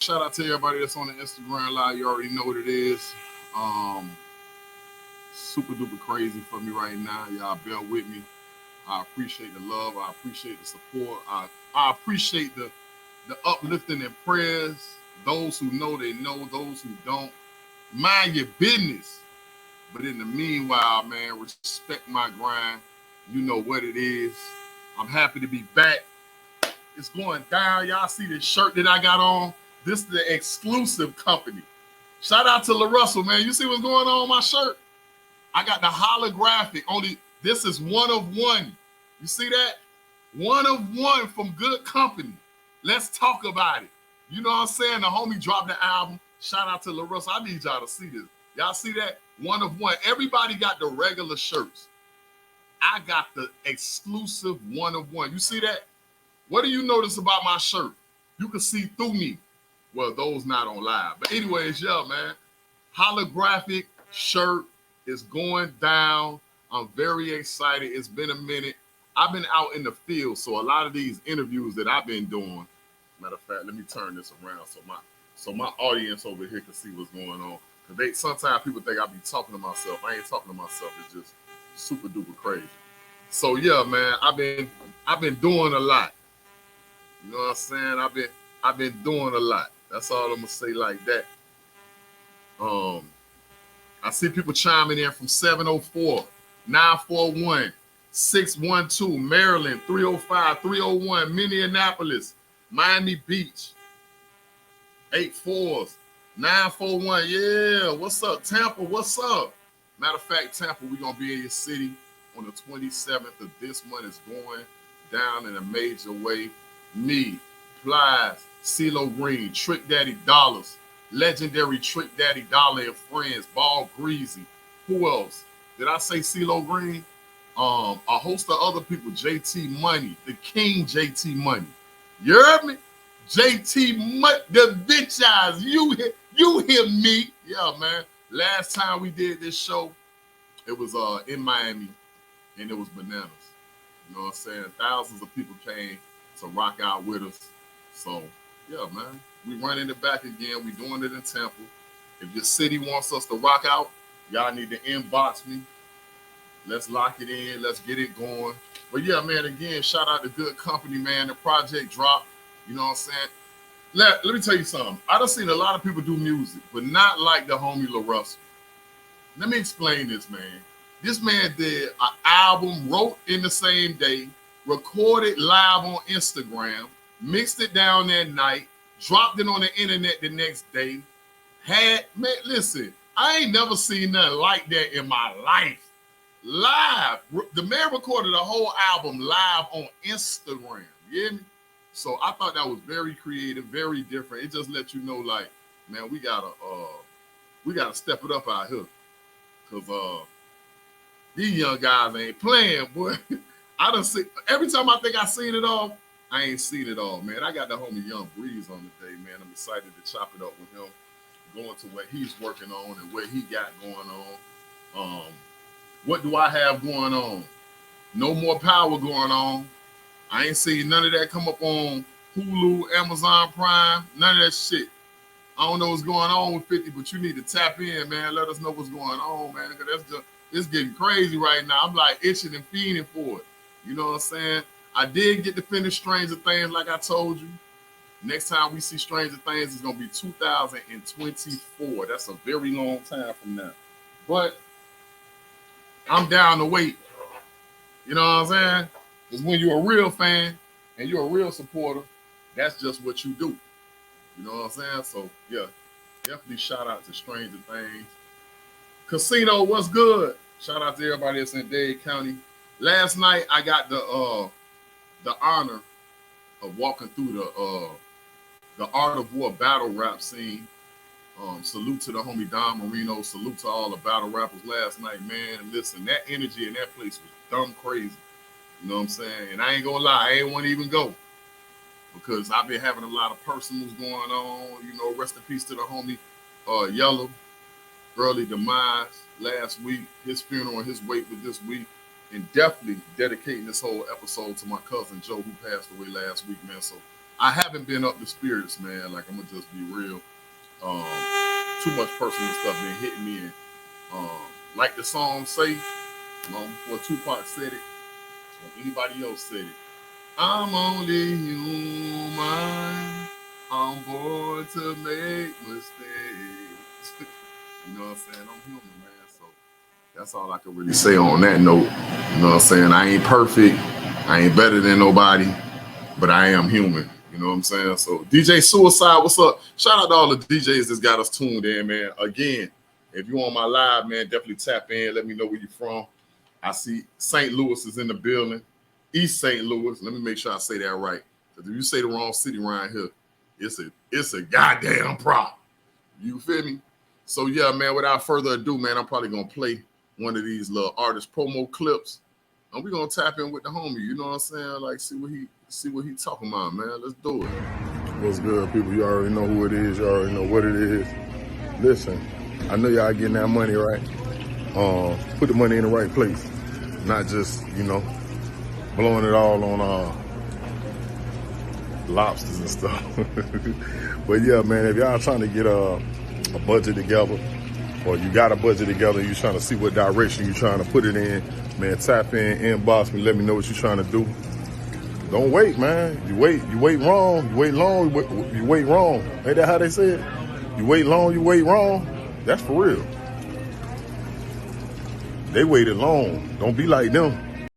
Shout out to everybody that's on the Instagram live. You already know what it is. Um, Super duper crazy for me right now. Y'all bear with me. I appreciate the love. I appreciate the support. I appreciate the uplifting and prayers. Those who know, they know. Those who don't, mind your business. But in the meanwhile, man, respect my grind. You know what it is. I'm happy to be back. It's going down. Y'all see this shirt that I got on? This is the exclusive company. Shout out to LaRussell, man. You see what's going on my shirt? I got the holographic. Only this is one of one. You see that? One of one from Good Company. Let's talk about it. You know what I'm saying? The homie dropped the album. Shout out to LaRussell. I need y'all to see this. Y'all see that? One of one. Everybody got the regular shirts. I got the exclusive one of one. You see that? What do you notice about my shirt? You can see through me. Well, those not on live. But anyways, yeah, man. Holographic shirt is going down. I'm very excited. It's been a minute. I've been out in the field, so a lot of these interviews that I've been doing. Matter of fact, let me turn this around so my audience over here can see what's going on. Cause sometimes people think I be talking to myself. I ain't talking to myself. It's just super duper crazy. So yeah, man, I've been doing a lot. You know what I'm saying? I've been doing a lot. That's all I'm gonna say like that. Um, I see people chiming in from 704, 941, 612, Maryland, 305, 301, Minneapolis, Miami Beach, 84s, 941. Yeah, what's up, Tampa? What's up? Matter of fact, Tampa, we're gonna be in your city on the 27th of this month. Is going down in a major way. Me, Plies, CeeLo Green, Trick Daddy Dollars, legendary Trick Daddy Dollar and Friends, Ball Greasy. Who else? Did I say CeeLo Green? A host of other people, JT Money, the King JT Money. You heard me? JT Money, the bitch eyes. You hear me? Yeah, man. Last time we did this show, it was in Miami, and it was bananas. You know what I'm saying? Thousands of people came to rock out with us. So, yeah, man. We running it back again. We doing it in Tampa. If your city wants us to rock out, y'all need to inbox me. Let's lock it in. Let's get it going. But yeah, man, again, shout out to Good Company, man. The project dropped. You know what I'm saying? Let me tell you something. I done seen a lot of people do music, but not like the homie LaRussell. Let me explain this, man. This man did an album, wrote in the same day, recorded live on Instagram, mixed it down that night, dropped it on the internet the next day. Man, listen, I ain't never seen nothing like that in my life. Live. The man recorded a whole album live on Instagram. You hear me? So I thought that was very creative, very different. It just let you know, like, man, we gotta step it up out here. Cause these young guys ain't playing, boy. I done see every time I think I seen it all, I ain't seen it all, man. I got the homie Young Breeze on today, man. I'm excited to chop it up with him, going to what he's working on and what he got going on. What do I have going on? No More Power going on. I ain't seen none of that come up on Hulu, Amazon Prime, none of that shit. I don't know what's going on with 50, but you need to tap in, man. Let us know what's going on, man. Cause that's just, it's getting crazy right now. I'm like itching and fiending for it. You know what I'm saying? I did get to finish Stranger Things, like I told you. Next time we see Stranger Things is gonna be 2024. That's a very long time from now. But I'm down to wait. You know what I'm saying? Because when you're a real fan and you're a real supporter, that's just what you do. You know what I'm saying? So yeah, definitely shout out to Stranger Things. Casino, what's good? Shout out to everybody that's in Dade County. Last night I got the honor of walking through the Art of War battle rap scene. Salute to the homie Don Marino. Salute to all the battle rappers last night, man. Listen, that energy in that place was dumb crazy. You know what I'm saying? And I ain't gonna lie, I ain't want to even go because I've been having a lot of personals going on. You know, rest in peace to the homie Yellow. Early demise last week. His funeral and his wake was this week. And definitely dedicating this whole episode to my cousin Joe, who passed away last week, man. So I haven't been up to spirits, man. Like I'm gonna just be real. Um, Too much personal stuff been hitting me, and like the song say, long before Tupac said it, or anybody else said it. I'm only human. I'm born to make mistakes. You know what I'm saying? I'm human, man. So that's all I can really say on that note. You know what I'm saying? I ain't perfect. I ain't better than nobody, but I am human. You know what I'm saying? So DJ Suicide, what's up? Shout out to all the DJs that's got us tuned in, man. Again, if you on my live, man, definitely tap in. Let me know where you're from. I see St. Louis is in the building. East St. Louis. Let me make sure I say that right. Because if you say the wrong city around here, it's a goddamn problem. You feel me? So yeah, man, without further ado, man, I'm probably gonna play one of these little artist promo clips. And we're gonna tap in with the homie, you know what I'm saying? Like see what he talking about, man. Let's do it. What's good, people? You already know who it is, you already know what it is. Listen, I know y'all getting that money right. Put the money in the right place. Not just, blowing it all on lobsters and stuff. But yeah, man, if y'all trying to get a budget together, or you got a budget together, you trying to see what direction you trying to put it in, man, tap in, inbox me, let me know what you trying to do. Don't wait, man. You wait wrong. You wait long, you wait wrong. Ain't that how they say it? You wait long, you wait wrong. That's for real. They waited long. Don't be like them.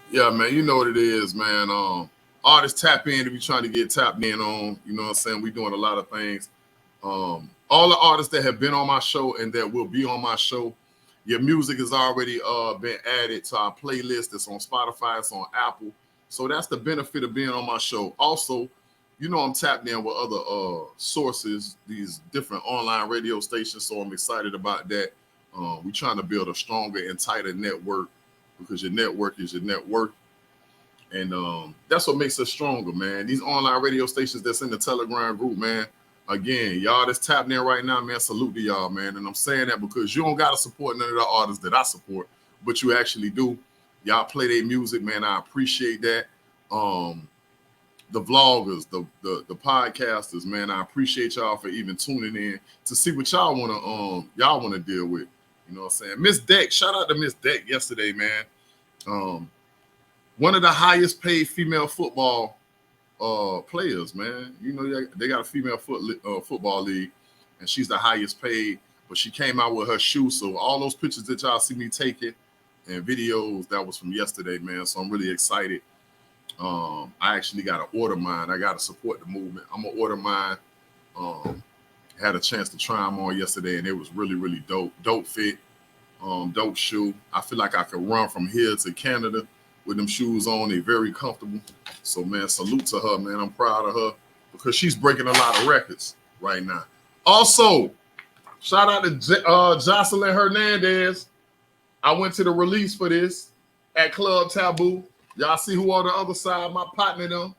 Yeah, man, you know what it is, man. Artists tap in if you're trying to get tapped in on. You know what I'm saying? We're doing a lot of things. All the artists that have been on my show and that will be on my show, your music has already been added to our playlist. It's on Spotify, it's on Apple. So that's the benefit of being on my show. Also, I'm tapped in with other sources, these different online radio stations. So I'm excited about that. We're trying to build a stronger and tighter network because your network is your net worth. And that's what makes us stronger, man. These online radio stations that's in the Telegram group, man. Again, y'all that's tapped in right now, man, salute to y'all, man. And I'm saying that because you don't got to support none of the artists that I support, but you actually do. Y'all play their music, man. I appreciate that. The vloggers, the podcasters, man, I appreciate y'all for even tuning in to see what y'all want to deal with. You know what I'm saying? Miss Deck, shout out to Miss Deck yesterday, man. One of the highest paid female football players, man. They got a female football league, and she's the highest paid. But she came out with her shoe, so all those pictures that y'all see me taking and videos, that was from yesterday, man. So I'm really excited. I actually got to order mine. I got to support the movement. I'm gonna order mine. Had a chance to try them on yesterday, and it was really, really dope fit, dope shoe. I feel like I could run from here to Canada with them shoes on. They're very comfortable. So, man, salute to her, man. I'm proud of her because she's breaking a lot of records right now. Also, shout out to Jocelyn Hernandez. I went to the release for this at Club Taboo. Y'all see who on the other side, my partner them.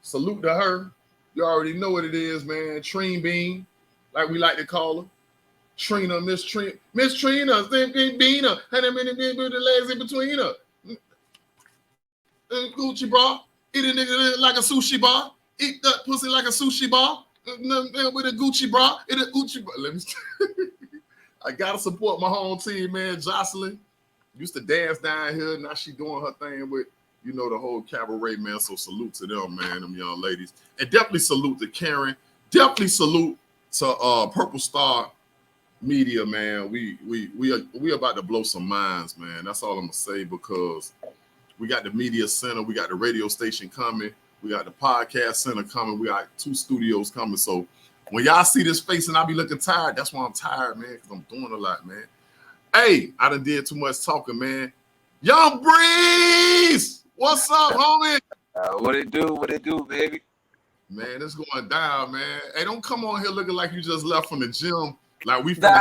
Salute to her. You already know what it is, man. Treen Bean, like we like to call her. Trina, Miss Trina, Beaner, had a minute with the legs in between her. Gucci bar, eat a nigga like a sushi bar, eat that pussy like a sushi bar, with a Gucci bra, eat a Gucci bar. Let me. I gotta support my home team, man. Jocelyn used to dance down here, now she doing her thing with, the whole cabaret, man. So salute to them, man, them young ladies, and definitely salute to Karen. Definitely salute to Purple Star Media, man. We about to blow some minds, man. That's all I'm gonna say, because we got the media center, we got the radio station coming, we got the podcast center coming, we got 2 studios coming. So when y'all see this face and I be looking tired, that's why I'm tired, man, because I'm doing a lot, man. Hey, I done did too much talking, man. Young Breeze, what's up, homie? What it do, baby? Man, it's going down, man. Hey, don't come on here looking like you just left from the gym. Like we from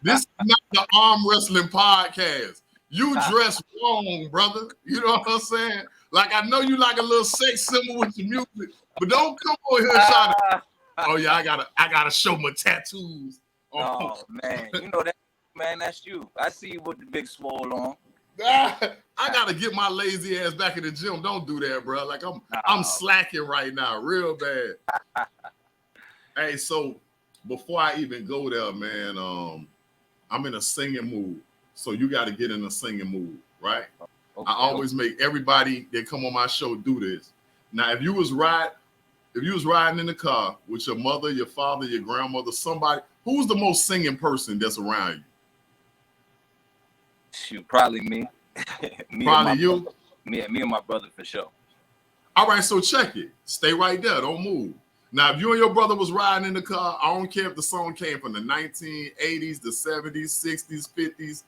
this is not the arm wrestling podcast. You dress wrong, brother. You know what I'm saying? Like, I know you like a little sex symbol with your music, but don't come on here trying to. Oh yeah, I gotta show my tattoos. Oh man, you know that, man. That's you. I see you with the big swole on. I gotta get my lazy ass back in the gym. Don't do that, bro. Like I'm slacking right now, real bad. Hey, so before I even go there, man, I'm in a singing mood. So you got to get in a singing mood, right? Okay. I always make everybody that come on my show do this. Now, if you was riding in the car with your mother, your father, your grandmother, somebody, who's the most singing person that's around you? Shoot, probably me. Probably you? Brother. Me and my brother for sure. All right, so check it. Stay right there. Don't move. Now, if you and your brother was riding in the car, I don't care if the song came from the 1980s, the 70s, 60s, 50s,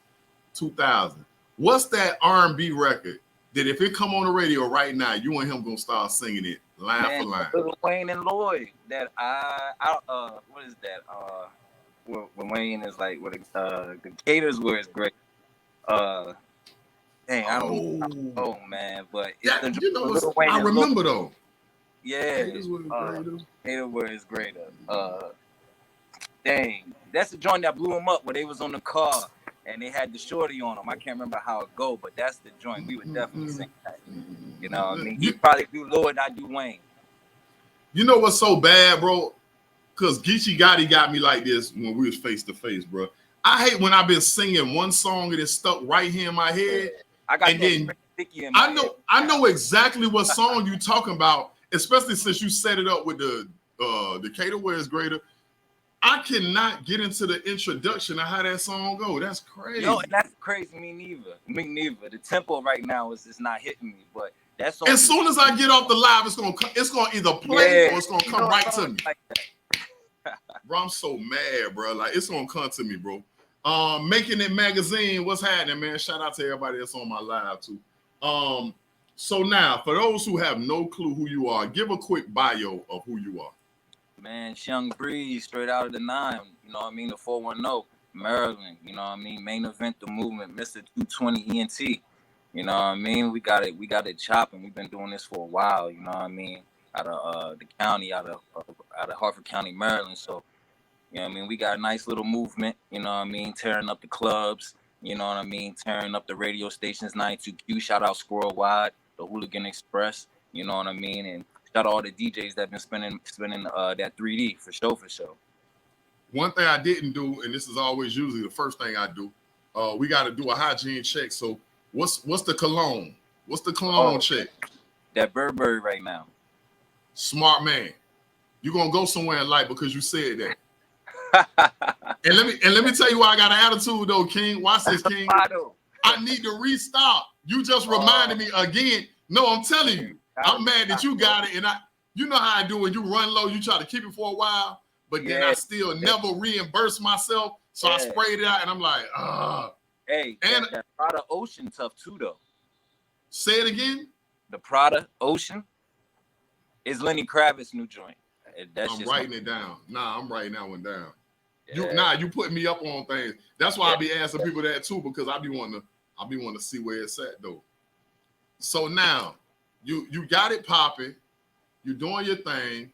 2000s. What's that R&B record that if it come on the radio right now, you and him gonna start singing it line for line? Little Wayne and Lloyd. That what is that? When Wayne is like, the Gators were is great. Dang, I don't know, man. But it's Little Wayne. I remember though. Yeah, Gators were is greater. Dang, that's the joint that blew him up where they was on the car and they had the shorty on them. I can't remember how it go, but that's the joint. We would definitely sing that. You know what I mean? You probably do Lloyd, I do Wayne. You know what's so bad, bro? Because Geechee Gotti got me like this when we was face to face, bro. I hate when I've been singing one song and it's stuck right here in my head. I know exactly what song you talking about, especially since you set it up with the Cater is greater. I cannot get into the introduction of how that song go. That's crazy. Yo, and that's crazy. Me neither. The tempo right now is just not hitting me. But that song. As soon as I get off the live, it's gonna either play or it's gonna come right to me. Like bro, I'm so mad, bro. Like it's gonna come to me, bro. Making It Magazine, what's happening, man? Shout out to everybody that's on my live too. So now, for those who have no clue who you are, give a quick bio of who you are. Man, Young Breeze, straight out of the 9, you know what I mean? The 410, Maryland, you know what I mean? Main Event, the movement, Mr. 220 ENT, you know what I mean? We got it chopping. We've been doing this for a while, you know what I mean? Out of the county, out of Hartford County, Maryland. So, you know what I mean? We got a nice little movement, you know what I mean? Tearing up the clubs, you know what I mean? Tearing up the radio stations, 92Q, shout out Squirrel Wide, the Hooligan Express, you know what I mean? And shout out all the DJs that been spinning that 3D for sure. One thing I didn't do, and this is always usually the first thing I do, we got to do a hygiene check. So what's the cologne? What's the cologne check? That Burberry right now. Smart man. You're gonna go somewhere in life because you said that. and let me tell you why I got an attitude though, King. Watch this, King. I need to restart. You just reminded me again. No, I'm telling you. I'm mad that you got it, and you know how I do when you run low, you try to keep it for a while, but then I still never reimburse myself, so I sprayed it out, and I'm like, Hey, and that Prada Ocean tough too, though. Say it again? The Prada Ocean is Lenny Kravitz's new joint. I'm writing it down. Nah, I'm writing that one down. Yeah. You putting me up on things. That's why I be asking people that too, because I be wanting to see where it's at though. So now, you got it popping, you're doing your thing,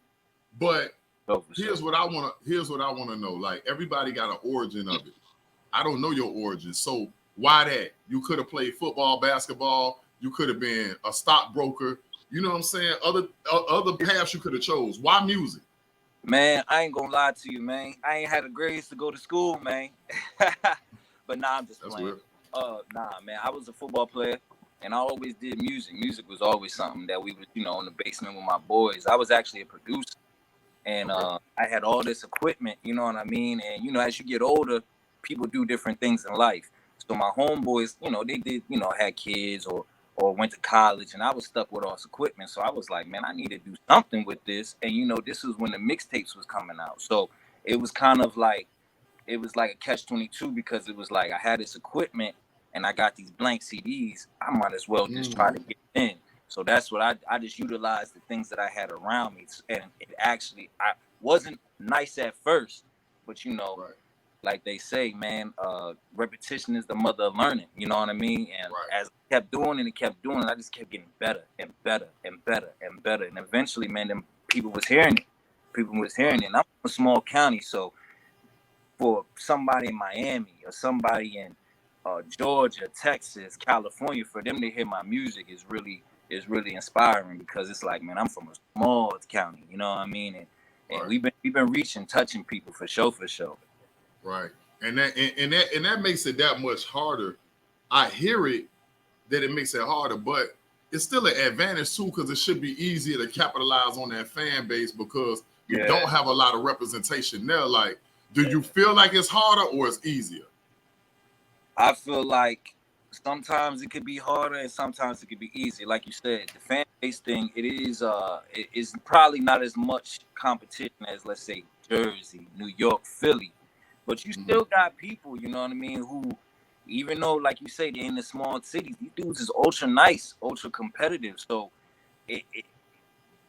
but here's what I want to know. Like everybody got an origin of it. I don't know your origin. So why that? You could have played football, basketball, you could have been a stockbroker, you know what I'm saying? Other paths you could have chose. Why music? Man, I ain't gonna lie to you, man. I ain't had the grades to go to school, man. But nah, I'm just playing. Nah, man, I was a football player. And I always did music. Music was always something that we would, in the basement with my boys. I was actually a producer. And I had all this equipment, you know what I mean? And, as you get older, people do different things in life. So my homeboys, they did, had kids or went to college. And I was stuck with all this equipment. So I was like, man, I need to do something with this. And, this was when the mixtapes was coming out. So it was kind of like, it was like a catch-22 because it was like I had this equipment. And I got these blank CDs, I might as well just try to get in. So that's what I just utilized the things that I had around me. And it actually, I wasn't nice at first, but like they say, man, repetition is the mother of learning. You know what I mean? And as I kept doing it, I just kept getting better and better and better and better. And eventually, man, them people was hearing it. And I'm from a small county, so for somebody in Miami or somebody in Georgia, Texas, California, for them to hear my music is really inspiring, because it's like, man, I'm from a small county, you know what I mean? And Right. we've been reaching, touching people for sure. Right. And that makes it that much harder. I hear it that it makes it harder, but it's still an advantage too, because it should be easier to capitalize on that fan base, because you don't have a lot of representation there. Like, do you feel like it's harder or it's easier? I feel like sometimes it could be harder and sometimes it could be easier. Like you said, the fan base thing, it is probably not as much competition as, let's say, Jersey, New York, Philly. But you still got people, you know what I mean, who, even though, like you say, they're in the small cities, these dudes is ultra nice, ultra competitive. So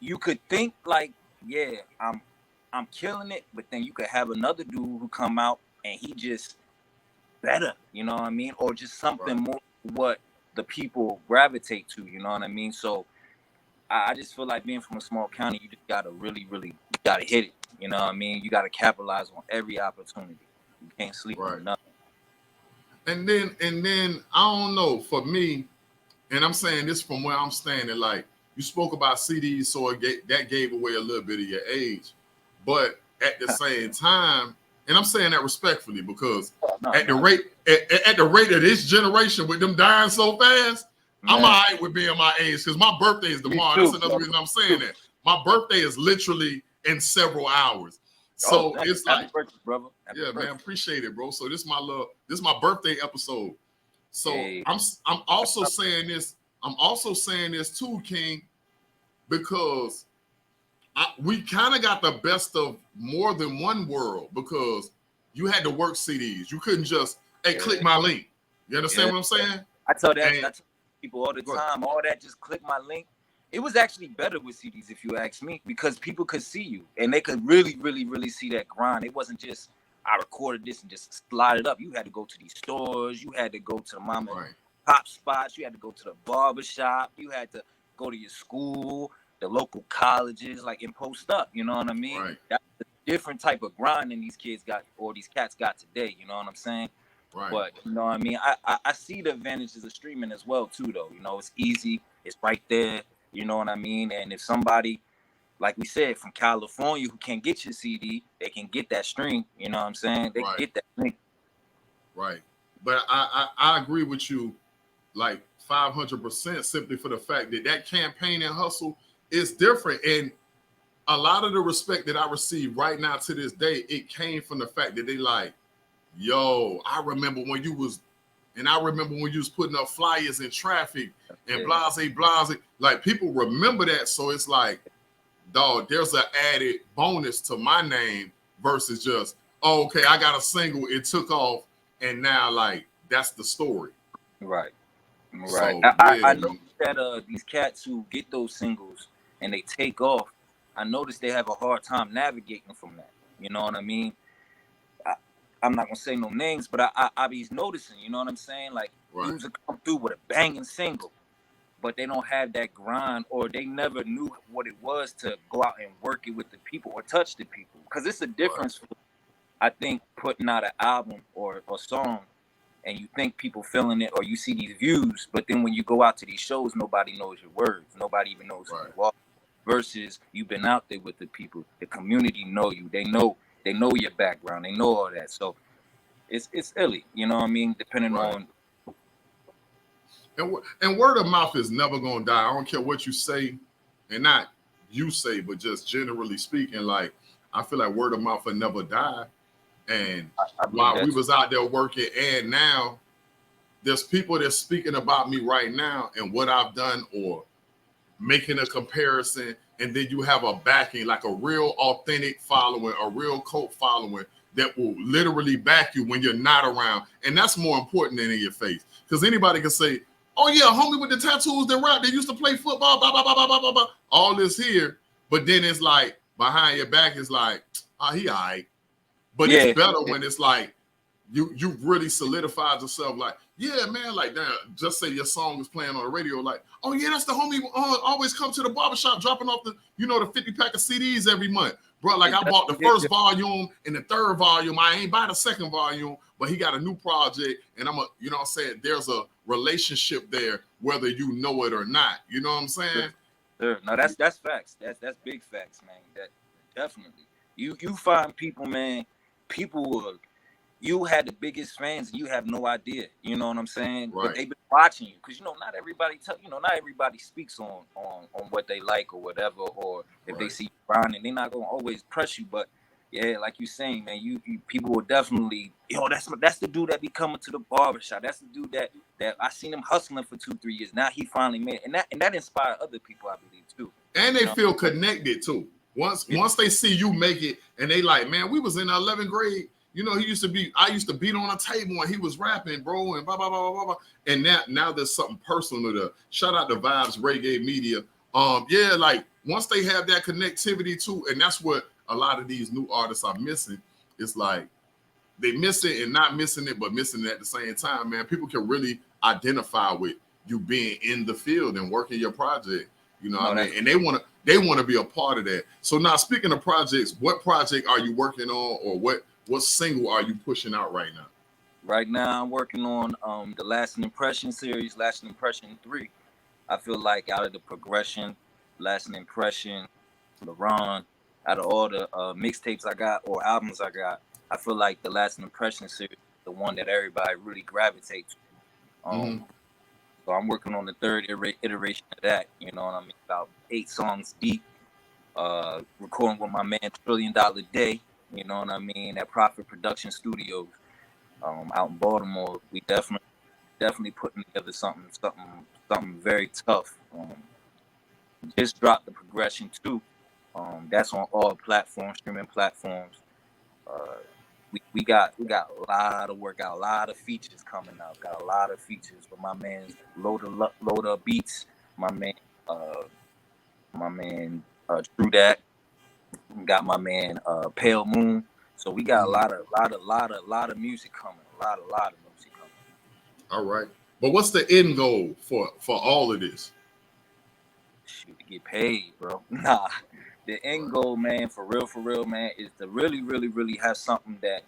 you could think like, yeah, I'm killing it, but then you could have another dude who come out and he just better, you know what I mean? Or just something more what the people gravitate to, you know what I mean? So I just feel like, being from a small county, you just gotta really you gotta hit it, you know what I mean? You gotta capitalize on every opportunity. You can't sleep on nothing. And then I don't know, for me, and I'm saying this from where I'm standing, like, you spoke about CDs, so that gave away a little bit of your age. But at the same time, and I'm saying that respectfully, because at the rate of this generation, with them dying so fast, I'm all right with being my age, because my birthday is tomorrow. That's another reason I'm saying that. My birthday is literally in several hours. So it's like, happy birthday, brother. Happy birthday. Man, appreciate it, bro. So this is my birthday episode. So I'm also saying this. I'm also saying this too, King, because we kind of got the best of more than one world, because you had to work CDs. You couldn't just, click my link. You understand what I'm saying? I tell people all the time, all that, just click my link. It was actually better with CDs, if you ask me, because people could see you and they could really see that grind. It wasn't just, I recorded this and just slide it up. You had to go to these stores. You had to go to the mom and pop spots. You had to go to the barber shop. You had to go to your school, the local colleges, like, and post up. You know what I mean? Right. That's a different type of grind than these kids got, or these cats got today. You know what I'm saying? Right. But you know what I mean? I see the advantages of streaming as well too, though. You know, it's easy. It's right there. You know what I mean? And if somebody, like we said, from California, who can't get your CD, they can get that stream. You know what I'm saying? They can get that link. Right. But I agree with you, like, 500%, simply for the fact that campaign and hustle is different. And a lot of the respect that I receive right now to this day, it came from the fact that they like, yo, I remember when you was putting up flyers in traffic and blase. Like, people remember that. So it's like, dog, there's an added bonus to my name versus just, oh, okay, I got a single, it took off, and now, like, that's the story. Right. So, I know that these cats who get those singles and they take off, I noticed they have a hard time navigating from that. You know what I mean? I'm not gonna say no names, but I be noticing, you know what I'm saying? Like, dudes will come through with a banging single, but they don't have that grind, or they never knew what it was to go out and work it with the people or touch the people. Because it's a difference, I think, putting out an album or a song, and you think people feeling it, or you see these views, but then when you go out to these shows, nobody knows your words. Nobody even knows who you are. Versus you've been out there with the people, the community know you. They know your background. They know all that. So it's illy, you know what I mean? Depending on. And word of mouth is never gonna die. I don't care what you say, and not you say, but just generally speaking. Like, I feel like word of mouth will never die. And while we was out there working, and now there's people that's speaking about me right now and what I've done, or making a comparison, and then you have a backing, like a real authentic following, a real cult following that will literally back you when you're not around. And that's more important than in your face. Because anybody can say, oh yeah, homie with the tattoos that rap, they used to play football, blah, blah, blah, blah, blah, blah, blah. All this here. But then it's like, behind your back is like, oh, he all right. But it's better when it's like, you've really solidified yourself. Like, yeah, man, like that. Just say your song is playing on the radio, like, oh yeah, that's the homie always come to the barbershop dropping off the, the 50 pack of CDs every month. Bro, like I bought the first volume and the third volume. I ain't buy the second volume, but he got a new project, and you know what I'm saying? There's a relationship there, whether you know it or not. You know what I'm saying? Sure. No, that's facts. That's big facts, man. That definitely. You find people, man, you had the biggest fans and you have no idea. You know what I'm saying? Right. But they've been watching you because not everybody not everybody speaks on what they like or whatever, or if they see you grinding, they're not gonna always press you. But yeah, like you saying, man, you people will definitely, that's the dude that be coming to the barbershop. That's the dude that I seen him hustling for 2-3 years. Now he finally made it. And that inspired other people, I believe, too. And they feel connected too. Once they see you make it and they like, man, we was in 11th grade. I used to beat on a table and he was rapping, bro, and blah, blah, blah, blah, blah. And now there's something personal to shout out to Vibes Reggae Media. Yeah, like once they have that connectivity too, and that's what a lot of these new artists are missing. It's like they miss it and not missing it, but missing it at the same time, man. People can really identify with you being in the field and working your project. You know what I mean? And they want to be a part of that. So now, speaking of projects, what project are you working on, or what single are you pushing out right now? Right now, I'm working on the Lasting Impression series, Lasting Impression 3. I feel like out of the progression, Lasting Impression, LeBron, out of all the mixtapes I got or albums I got, I feel like the Lasting Impression series is the one that everybody really gravitates to. So I'm working on the third iteration of that, you know what I mean? About 8 songs deep, recording with my man $1 Trillion Day, you know what I mean? At Prophet Production Studios out in Baltimore. We definitely putting together something very tough. Just dropped the Progression 2. That's on all platforms, streaming platforms. We got a lot of work out, a lot of features coming out. Got a lot of features with my man Loader Beats, my man True That. Got my man Pale Moon. So we got a lot of music coming. A lot of music coming. All right. But what's the end goal for all of this? Shoot, to get paid, bro. Nah. The end goal, man, for real, man, is to really, really, really have something that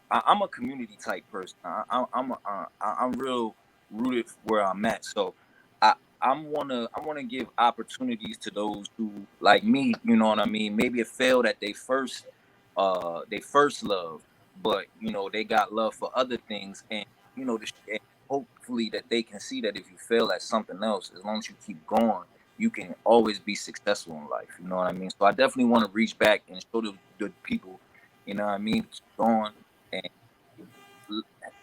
I'm a community type person. I'm real rooted where I'm at. So I wanna give opportunities to those who, like me, you know what I mean. Maybe it failed at they first love, but they got love for other things, and and hopefully that they can see that if you fail at something else, as long as you keep going, you can always be successful in life. You know what I mean? So I definitely want to reach back and show the people, you know what I mean, keep going. And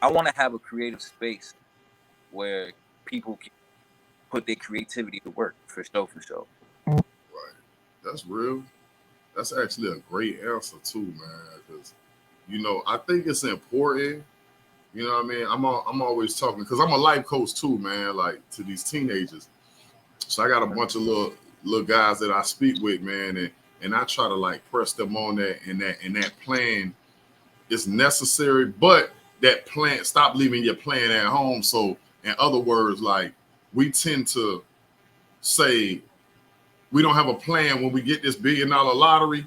I want to have a creative space where people can put their creativity to work, for sure. Right. That's real. That's actually a great answer too, man. Because, I think it's important. You know what I mean? I'm always talking, because I'm a life coach too, man, like to these teenagers. So I got a bunch of little guys that I speak with, man, and I try to like press them on that, and that plan is necessary, but that plan, stop leaving your plan at home. So in other words, like we tend to say we don't have a plan when we get this $1 billion lottery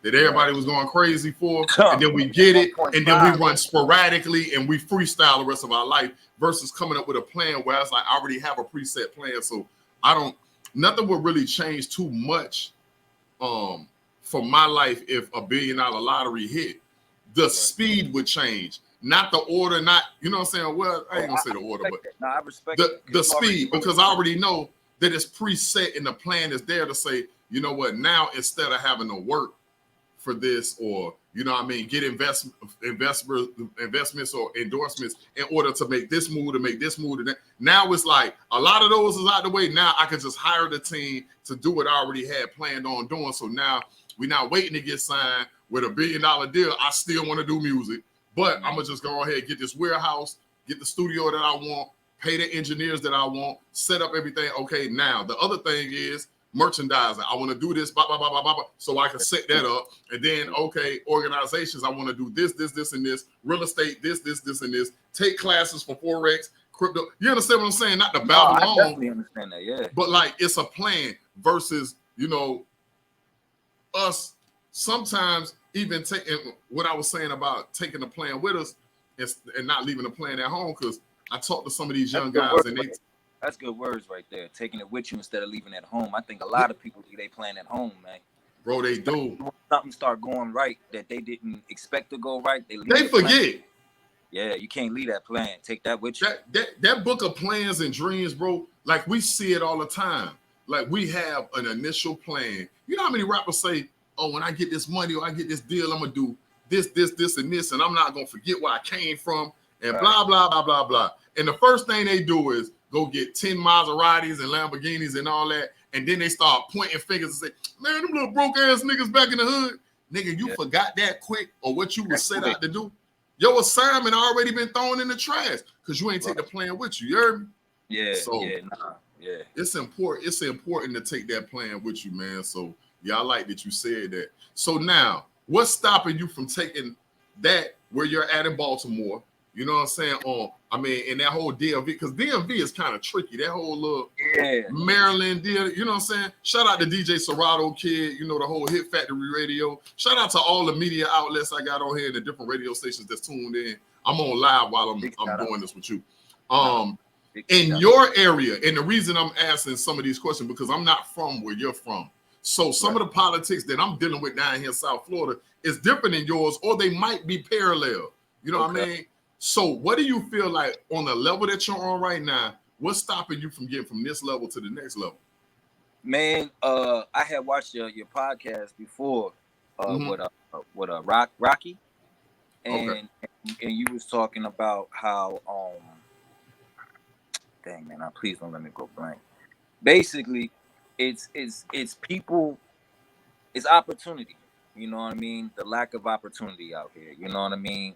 that everybody was going crazy for, and then we get it, and then we run sporadically and we freestyle the rest of our life, versus coming up with a plan where it's like I already have a preset plan. So nothing will really change too much for my life if a $1 billion lottery hit. The speed would change, not the order, not, you know what I'm saying? Well, I ain't gonna say the order, but I respect the speed, because I already know that it's preset and the plan is there to say, you know what, now instead of having to work for this, or get investments or endorsements in order to make this move, and that. Now it's like a lot of those is out the way. Now I can just hire the team to do what I already had planned on doing. So now we're not waiting to get signed with a $1 billion deal. I still want to do music, but I'm gonna just go ahead and get this warehouse, get the studio that I want, pay the engineers that I want, set up everything. Okay, now the other thing is merchandising. I want to do this, blah, blah, blah, blah, blah, blah, so I can set that up. And then, okay, organizations, I want to do this, this, this, and this. Real estate, this, this, this, and this. Take classes for Forex, crypto. You understand what I'm saying? Not to babble on. I definitely understand that, yeah. But like, it's a plan versus, you know, us sometimes even taking what I was saying about taking the plan with us and not leaving the plan at home. Because I talked to some of these young guys and they... That's good words right there. Taking it with you instead of leaving it at home. I think a lot of people do they plan at home, man. Bro, they do. Something start going right that they didn't expect to go right. They forget. Yeah, you can't leave that plan. Take that with you. That book of plans and dreams, bro, like we see it all the time. Like we have an initial plan. You know how many rappers say, oh, when I get this money or I get this deal, I'm going to do this, this, this, and this, and I'm not going to forget where I came from, and blah, blah, blah, blah, blah. And the first thing they do is go get 10 Maseratis and Lamborghinis and all that, and then they start pointing fingers and say, man, them little broke-ass niggas back in the hood. Nigga, you forgot that quick or what you were set out to do? Your assignment already been thrown in the trash because you ain't take the plan with you. You heard me? Yeah, so, yeah. It's important to take that plan with you, man. So, yeah, I like that you said that. So now, what's stopping you from taking that where you're at in Baltimore? You know what I'm saying? In that whole DMV, because DMV is kind of tricky. That whole little Maryland deal, you know what I'm saying? Shout out to DJ Serato Kid, you know, the whole Hit Factory Radio. Shout out to all the media outlets I got on here, the different radio stations that's tuned in. I'm on live while I'm doing this with you. In your area, and the reason I'm asking some of these questions, because I'm not from where you're from. So some of the politics that I'm dealing with down here in South Florida is different than yours, or they might be parallel. You know what I mean? So what do you feel like on the level that you're on right now? What's stopping you from getting from this level to the next level? Man, I had watched your podcast before with Rocky, and you was talking about how dang man, please don't let me go blank. Basically, it's people, it's opportunity. You know what I mean? The lack of opportunity out here. You know what I mean?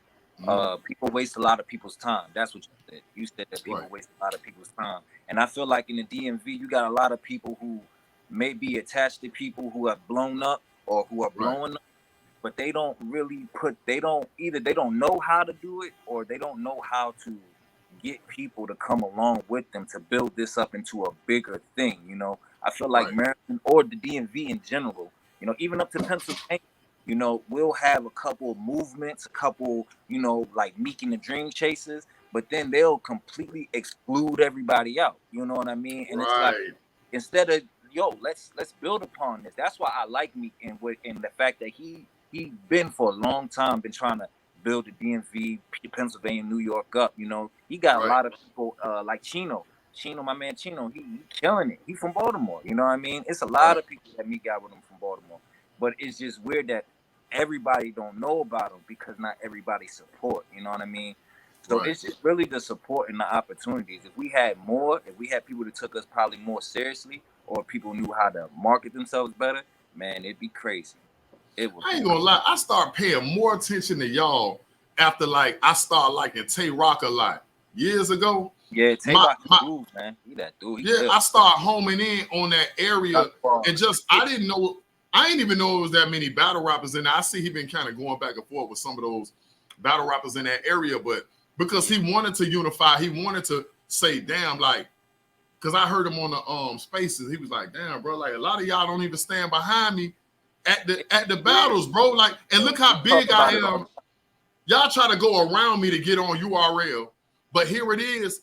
People waste a lot of people's time. That's what you said. You said that people waste a lot of people's time. And I feel like in the DMV, you got a lot of people who may be attached to people who have blown up or who are blowing up, but they don't really they don't know how to do it, or they don't know how to get people to come along with them to build this up into a bigger thing. You know, I feel like Maryland or the DMV in general, you know, even up to Pennsylvania, you know, we'll have a couple of movements, a couple, you know, like Meek and the Dream Chasers, but then they'll completely exclude everybody out. You know what I mean? And it's like, instead of, let's build upon this. That's why I like Meek and the fact that he been for a long time been trying to build the DMV, Pennsylvania, New York up. You know, he got a lot of people like Chino, my man Chino. He killing it. He from Baltimore. You know what I mean? It's a lot of people that Meek got with him from Baltimore. But it's just weird that everybody don't know about them because not everybody support. You know what I mean? So it's just really the support and the opportunities. If we had people that took us probably more seriously, or people knew how to market themselves better, man, it'd be crazy. I ain't gonna lie, I start paying more attention to y'all after I start liking Tay Rock a lot years ago. Yeah, Tay Rock is dude, man. He that dude. I start homing in on that area and just I didn't even know it was that many battle rappers in there. I see he been kind of going back and forth with some of those battle rappers in that area, but because he wanted to unify, he wanted to say, damn, because I heard him on the spaces, he was like, damn, bro, a lot of y'all don't even stand behind me at the battles, bro. And look how big I am. Y'all try to go around me to get on URL, but here it is.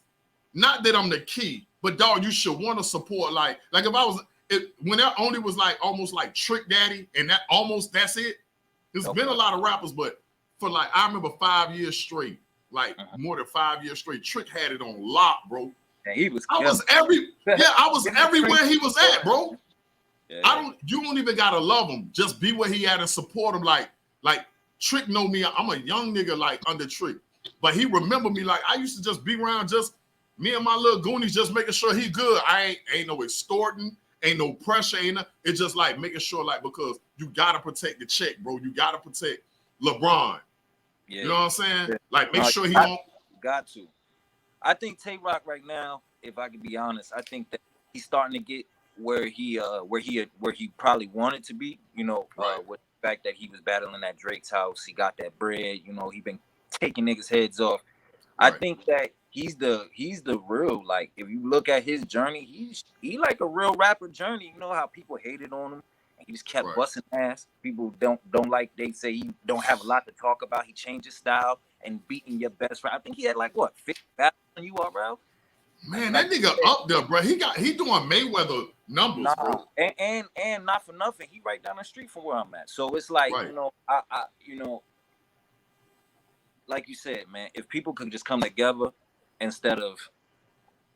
Not that I'm the key, but dog, you should want to support. If I was, when that only was almost like Trick Daddy, and that's it. There's been a lot of rappers, but for I remember 5 years straight, more than 5 years straight, Trick had it on lock, bro. And I was everywhere he was at, bro. You don't even gotta love him. Just be where he at and support him. Like Trick know me. I'm a young nigga under Trick, but he remember me. I used to just be around, just me and my little goonies, just making sure he good. I ain't no extorting, ain't no pressure, it's just making sure because you gotta protect the check, bro. You gotta protect LeBron. You know what I'm saying? Make sure he don't. Got to. I think Tay Rock right now, if I can be honest, I think that he's starting to get where he probably wanted to be. You know, Right. with the fact that he was battling at Drake's house, he got that bread. You know, he been taking niggas' heads off. I Right. think that he's the real, like, if you look at his journey, he like a real rapper journey. You know how people hated on him, and he just kept Right. busting ass. People don't like, they say he don't have a lot to talk about. He changed his style and beating your best friend. I think he had like what 50 battles on URL. Man, Like that nigga up there, bro. He doing Mayweather numbers, bro. and not for nothing, he right down the street from where I'm at. So it's like, Right. you know, you know, like you said, man, if people could just come together instead of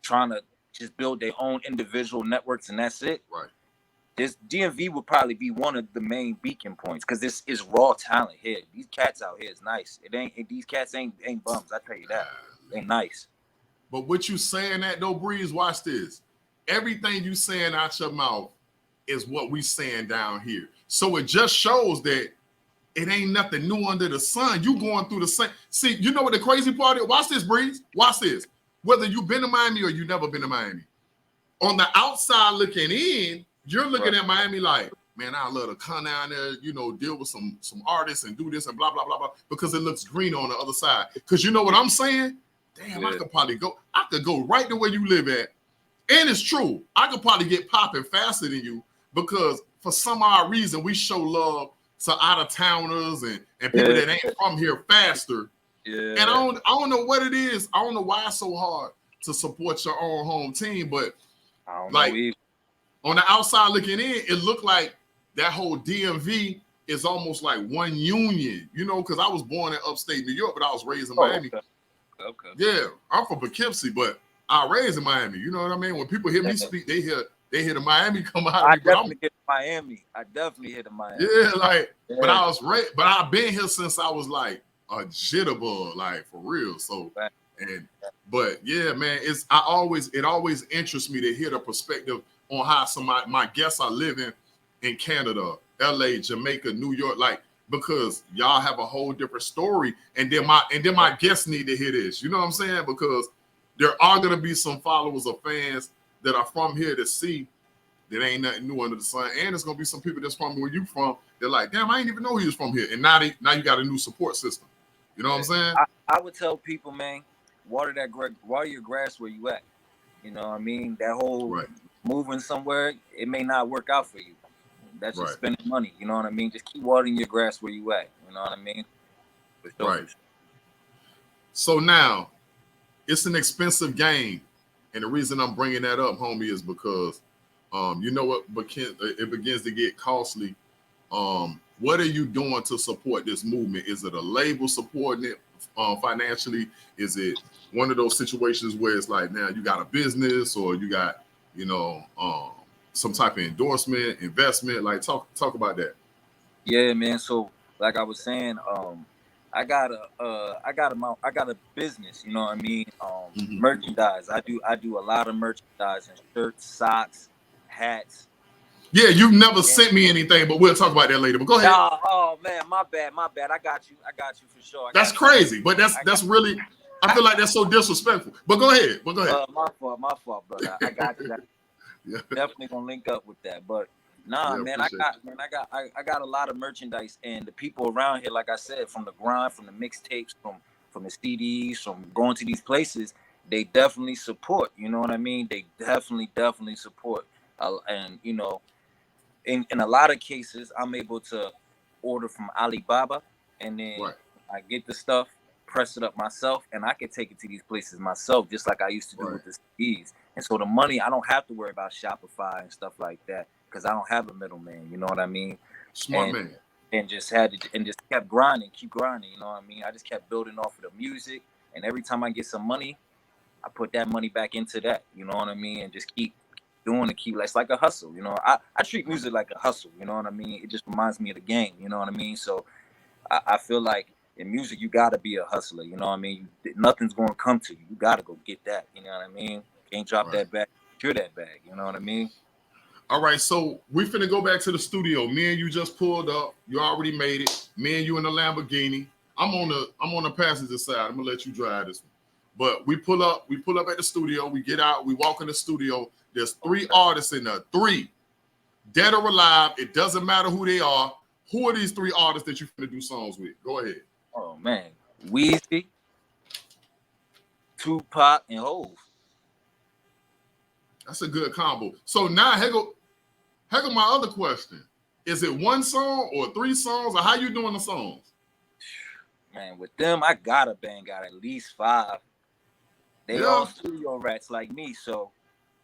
trying to just build their own individual networks and that's it. Right. This DMV would probably be one of the main beacon points because this is raw talent here. These cats out here is nice. These cats ain't bums. I tell you that. They nice. But what you saying that though, Breeze, watch this. Everything you saying out your mouth is what we saying down here. So it just shows that it ain't nothing new under the sun. You going through the same. See, you know what the crazy part is? Watch this, Breeze. Watch this. Whether you've been to Miami or you never been to Miami, on the outside looking in, you're looking at Miami like, man, I love to come down there, you know, deal with some artists and do this and blah, blah, blah, blah, because it looks green on the other side. Because you know what I'm saying? Damn, I could probably go. I could go right to where you live at. And it's true. I could probably get popping faster than you because for some odd reason, we show love to out-of-towners and people that ain't from here faster. Yeah. And I don't know what it is. I don't know why it's so hard to support your own home team, but I don't like know on the outside looking in, it looked like that whole DMV is almost like one union, you know, because I was born in upstate New York, but I was raised in Miami. Okay. Yeah, I'm from Poughkeepsie, but I raised in Miami. You know what I mean? When people hear me speak, they hear the Miami come out of me. Definitely hit Miami. I definitely hit Miami. Yeah, like, but I was but I've been here since I was like a jitterbug, like for real. So but yeah, man, it always interests me to hear the perspective on how some of my guests are living in Canada, LA, Jamaica, New York, like, because y'all have a whole different story. And then my guests need to hear this. You know what I'm saying? Because there are gonna be some followers or fans that are from here to see that ain't nothing new under the sun. And there's gonna be some people that's from where you from. They're like, damn, I didn't even know he was from here. And now you got a new support system. You know what I'm saying? I would tell people, man, water your grass where you at. You know what I mean? That whole moving somewhere, it may not work out for you. That's just spending money. You know what I mean? Just keep watering your grass where you at. You know what I mean? Right. So now, it's an expensive game. And the reason I'm bringing that up, homie, is because, you know what, it begins to get costly. What are you doing to support this movement? Is it a label supporting it financially? Is it one of those situations where it's like, now you got a business or you got, you know, some type of endorsement, investment? Like, talk about that. Yeah, man. So, like I was saying, I got a business. You know what I mean? Merchandise. I do a lot of merchandise and shirts, socks, hats. Yeah, you've never sent me anything, but we'll talk about that later. But go ahead. Oh man, my bad. I got you for sure. That's crazy, but that's really. I feel like that's so disrespectful. But go ahead. My fault, brother. I got you. Yeah. Definitely gonna link up with that. But man, I got a lot of merchandise, and the people around here, like I said, from the grind, from the mixtapes, from the CDs, from going to these places, they definitely support. You know what I mean? They definitely support. And you know, in a lot of cases, I'm able to order from Alibaba, and then I get the stuff, press it up myself, and I can take it to these places myself, just like I used to do with the CDs. And so the money, I don't have to worry about Shopify and stuff like that because I don't have a middleman. You know what I mean? Smart man. And just kept grinding, keep grinding. You know what I mean? I just kept building off of the music, and every time I get some money, I put that money back into that. You know what I mean? And just keep doing it, it's like a hustle. You know, I treat music like a hustle. You know what I mean? It just reminds me of the game. You know what I mean? So I feel like in music, you got to be a hustler. You know what I mean? Nothing's going to come to you. You got to go get that. You know what I mean? Can't drop that bag, secure that bag. You know what I mean? All right, so we finna go back to the studio. Me and you just pulled up. You already made it. Me and you in the Lamborghini. I'm on the passenger side. I'm gonna let you drive this But we pull up at the studio, we get out, we walk in the studio. There's 3 artists in there, 3, dead or alive. It doesn't matter who they are. Who are these 3 artists that you're gonna do songs with? Go ahead. Oh man, Weezy, Tupac, and Hov. That's a good combo. So now, here go my other question. Is it 1 song or 3 songs, or how you doing the songs? Man, with them, I gotta bang out at least 5. They all studio rats like me, so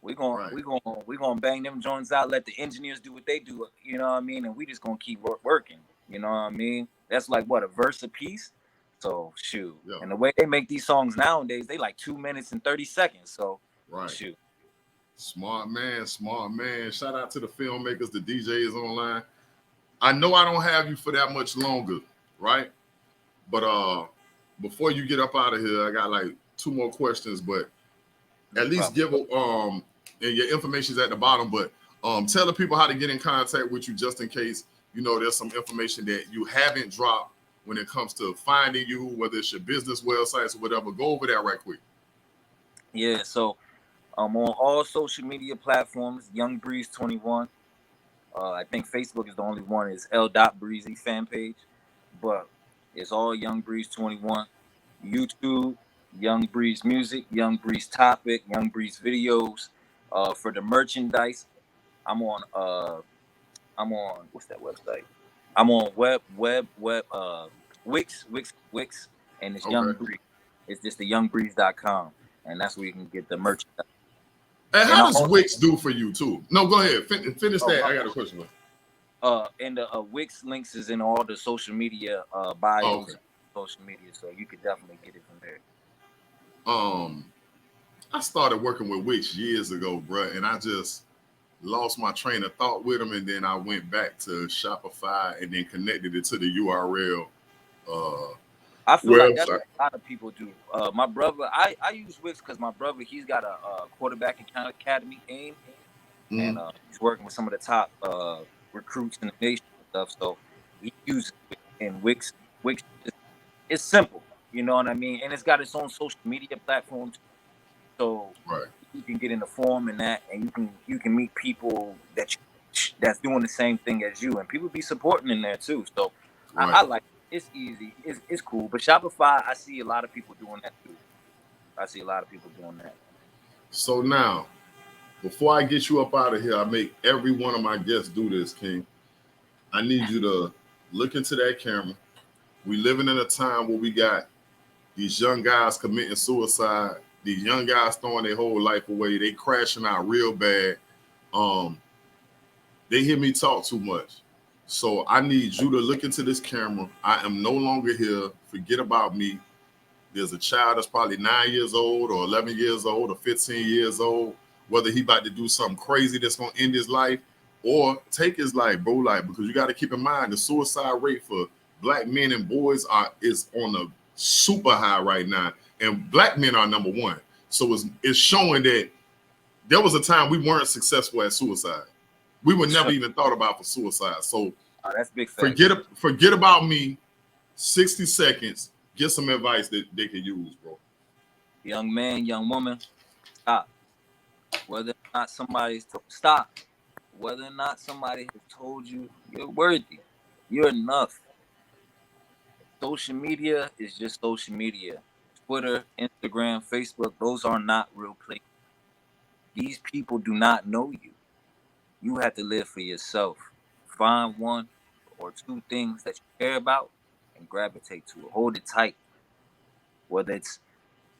we're gonna bang them joints out. Let the engineers do what they do. You know what I mean? And we just gonna keep working. You know what I mean? That's like what, a verse a piece. So shoot. Yeah. And the way they make these songs nowadays, they like 2 minutes and 30 seconds. So shoot. Smart man. Shout out to the filmmakers, the DJs online. I know I don't have you for that much longer, right? But before you get up out of here, I got like 2 more questions, but at least give and your information's at the bottom, but tell the people how to get in contact with you, just in case, you know, there's some information that you haven't dropped when it comes to finding you, whether it's your business websites or whatever. Go over that right quick. Yeah, so I'm on all social media platforms, Young Breeze 21. I think Facebook is the only one, is L.Breezy fan page, but it's all Young Breeze 21. YouTube, Young Breeze Music, Young Breeze Topic, Young Breeze Videos. For the merchandise, I'm on what's that website? I'm on Wix, and it's Young Breeze. It's just the youngbreeze.com, and that's where you can get the merchandise. And how does Wix do for you too? No, go ahead. Finish that. I got a question. And the Wix links is in all the social media bios, social media, so you could definitely get it from there. I started working with Wix years ago, bro, and I just lost my train of thought with them, and then I went back to Shopify and then connected it to the URL. I feel like that's what a lot of people do. My brother, I use Wix because my brother, he's got a quarterback academy AIM, and he's working with some of the top recruits in the nation and stuff. So he uses it, and Wix it's simple, you know what I mean, and it's got its own social media platform. So you can get in the forum and that, and you can meet people that's doing the same thing as you, and people be supporting in there too. So I like it. It's easy, it's cool. But Shopify, I see a lot of people doing that too. So now, before I get you up out of here, I make every one of my guests do this, King. I need you to look into that camera. We living in a time where we got these young guys committing suicide. These young guys throwing their whole life away. They crashing out real bad. They hear me talk too much. So I need you to look into this camera. I am no longer here. Forget about me. There's a child that's probably 9 years old or 11 years old or 15 years old, whether he about to do something crazy that's going to end his life or take his life, bro. Like, because you got to keep in mind the suicide rate for Black men and boys is on a super high right now. And Black men are number 1. So it's showing that there was a time we weren't successful at suicide. We were never even thought about for suicide. So that's big. Forget about me. 60 seconds. Get some advice that they can use, bro. Young man, young woman, stop. Whether or not somebody has told you you're worthy, you're enough. Social media is just social media. Twitter, Instagram, Facebook, those are not real places. These people do not know you. You have to live for yourself. Find 1 or 2 things that you care about and gravitate to it. Hold it tight. Whether it's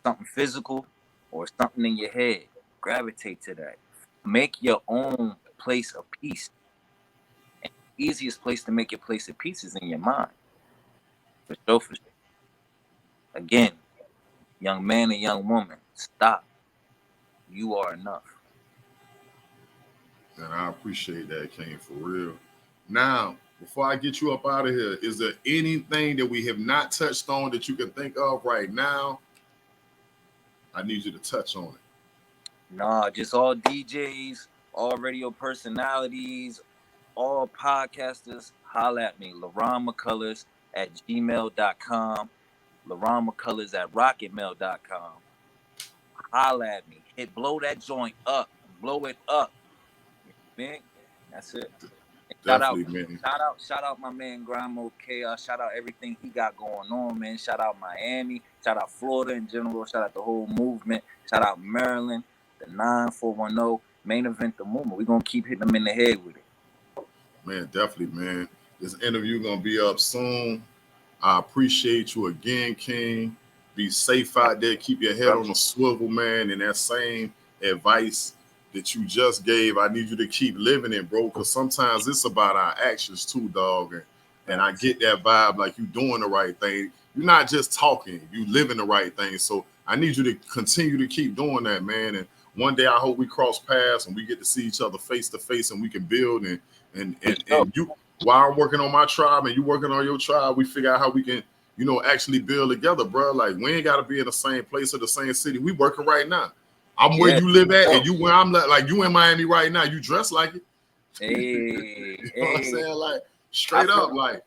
something physical or something in your head, gravitate to that. Make your own place of peace. And the easiest place to make your place of peace is in your mind. For sure. Again, young man and young woman, stop. You are enough. And I appreciate that, King, for real. Now, before I get you up out of here, is there anything that we have not touched on that you can think of right now? I need you to touch on it. Nah, just all DJs, all radio personalities, all podcasters, holla at me. LaronMcCullers@gmail.com, LaronMcCullers@rocketmail.com. holla at me. Blow that joint up. Blow it up. Man, that's it. Definitely, man. Shout out my man Grimo Chaos. Shout out everything he got going on, man. Shout out Miami. Shout out Florida in general. Shout out the whole movement. Shout out Maryland, the 9410 main event, the movement. We're gonna keep hitting them in the head with it. Man, definitely, man. This interview gonna be up soon. I appreciate you again, King. Be safe out there. Keep your head on the swivel, man. And that same advice that you just gave, I need you to keep living it, bro. Because sometimes it's about our actions too, dog. And I get that vibe, like you doing the right thing. You're not just talking, you living the right thing. So I need you to continue to keep doing that, man. And one day I hope we cross paths and we get to see each other face to face and we can build and you, while I'm working on my tribe and you working on your tribe, we figure out how we can, you know, actually build together, bro. Like we ain't got to be in the same place or the same city. We working right now. I'm where you live at, and you where I'm like you in Miami right now. You dress like it. Hey, you know what I'm saying? Like straight up, like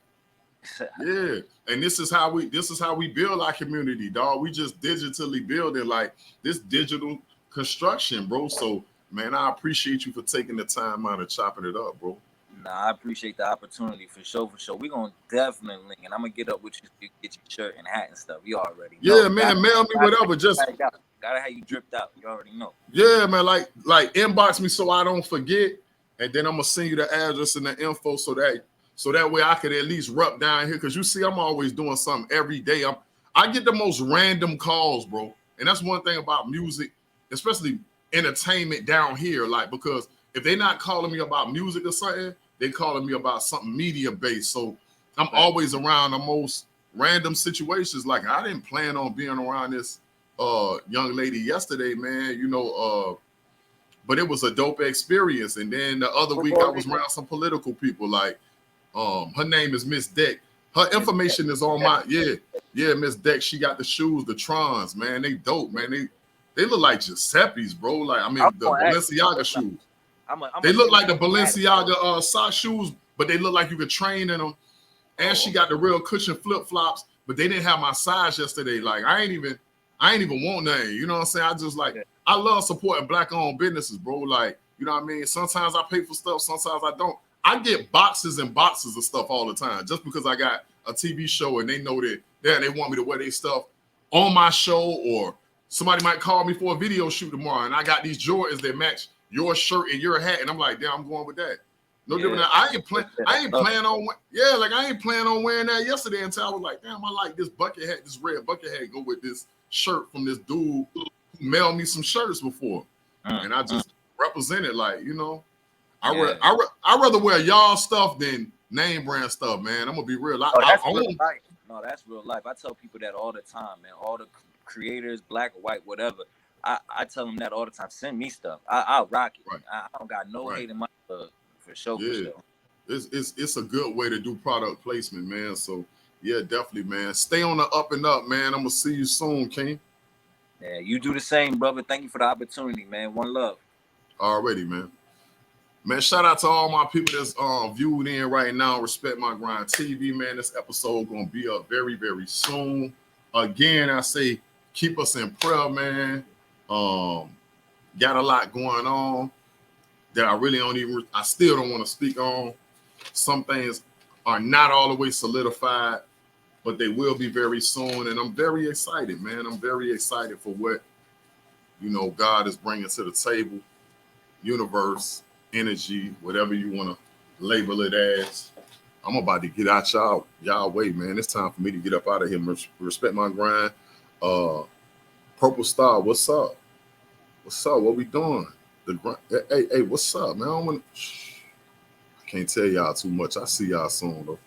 yeah. And this is how we build our community, dog. We just digitally building like this digital construction, bro. So man, I appreciate you for taking the time out and chopping it up, bro. Nah, I appreciate the opportunity for sure. We're gonna definitely link, and I'm gonna get up with you, get your shirt and hat and stuff. You already know. Yeah, man, mail me whatever. Just gotta have you dripped out. You already know. Yeah, man, like inbox me so I don't forget, and then I'm gonna send you the address and the info so that way I could at least rub down here. Cause you see, I'm always doing something every day. I get the most random calls, bro, and that's one thing about music, especially entertainment down here. Like because if they're not calling me about music or something, they calling me about something media based. So I'm always around the most random situations. Like I didn't plan on being around this young lady yesterday, man, you know, but it was a dope experience. And then the other week I was around some political people, like her name is Miss Deck. Her information is on my Miss Deck. She got the shoes, the Trons, man. They dope, man. They look like Giuseppe's, bro. Like I mean the Balenciaga shoes. They look like the Balenciaga sock shoes, but they look like you could train in them. And she got the real cushion flip-flops, but they didn't have my size yesterday. Like I ain't even want nothing. You know what I'm saying? I just like I love supporting black-owned businesses, bro. Like, you know what I mean? Sometimes I pay for stuff, sometimes I don't. I get boxes and boxes of stuff all the time just because I got a TV show and they know that they want me to wear their stuff on my show, or somebody might call me for a video shoot tomorrow and I got these Jordans that match your shirt and your hat, and I'm like, damn, I'm going with that. No different. I ain't planning on wearing that yesterday until I was like, damn, I like this bucket hat, this red bucket hat go with this shirt from this dude who mailed me some shirts before, and I just represented, like, you know, I rather wear y'all stuff than name brand stuff, man. I'm gonna be real. That's real life. I tell people that all the time, man. All the creators, black or white, whatever. I tell them that all the time. Send me stuff. I'll rock it. Right. I don't got no hate in my for sure. Yeah. For sure. It's a good way to do product placement, man. So yeah, definitely, man. Stay on the up and up, man. I'm gonna see you soon, King. Yeah, you do the same, brother. Thank you for the opportunity, man. One love. Already, man. Man, shout out to all my people that's viewed in right now. Respect My Grind TV, man. This episode gonna be up very, very soon. Again, I say keep us in prayer, man. Got a lot going on that I still don't want to speak on. Some things are not all the way solidified, but they will be very soon. And I'm very excited, man. I'm very excited for what, you know, God is bringing to the table, universe, energy, whatever you want to label it as. I'm about to get out y'all way, man. It's time for me to get up out of here. Respect My Grind. Purple Star, what's up? What's up? What we doing? Hey, what's up, man? I can't tell y'all too much. I see y'all soon, though.